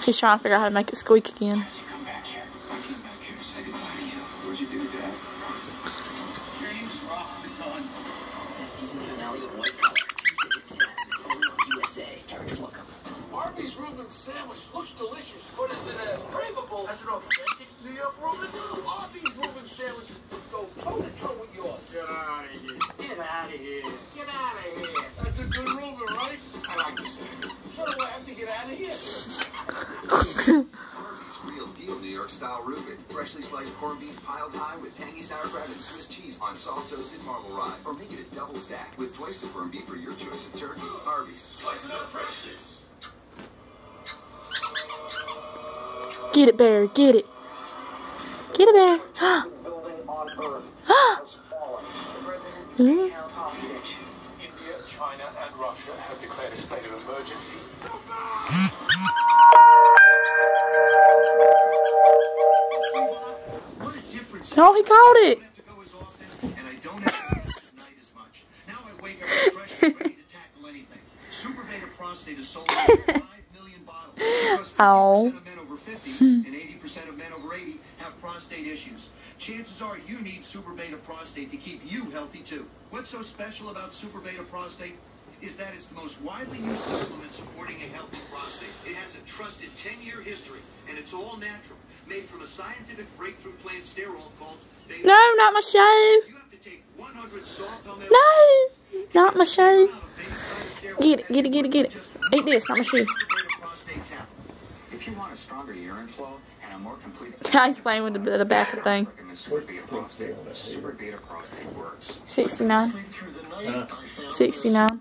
He's trying to figure out how to make it squeak again. Arby's Reuben sandwich looks delicious, but is it as craveable as an authentic New York Reuben? Arby's Reuben sandwich would go toe-to-toe with yours. Get out of here. Get out of here. Get out of here. That's a good Reuben, right? I like the sandwich. So do I have to get out of here? Arby's real deal New York style Reuben. Freshly sliced corned beef piled high with tangy sauerkraut and Swiss cheese on soft toasted marble rye. Or make it a double stack with twice the corned beef for your choice of turkey. Arby's. Slice it up freshness. Get it, Bear. Get it. Get it, Bear. India, China, and Russia have declared a state of emergency. What a difference. Oh, he called it. And I don't have to get tonight as much. Now I wake up refreshed and ready to tackle anything. Super Beta Prostate is sold out in 5 million bottles. Because 50% of men over 50 and 80% of men over 80 have prostate issues. Chances are you need Super Beta Prostate to keep you healthy too. What's so special about Super Beta Prostate is that it's the most widely used supplement supporting a healthy prostate. It has a trusted 10-year history, and it's all natural, made from a scientific breakthrough plant sterol called beta. No, not my show. You have to take 100 saw palmetto. No, not my show. Get it, get it, get it, get it. Eat this, not my shoe. If you want a stronger urine flow and a more complete... He's playing with the back of the thing. Super Beta Prostate. Super Beta Prostate works. 69. 69.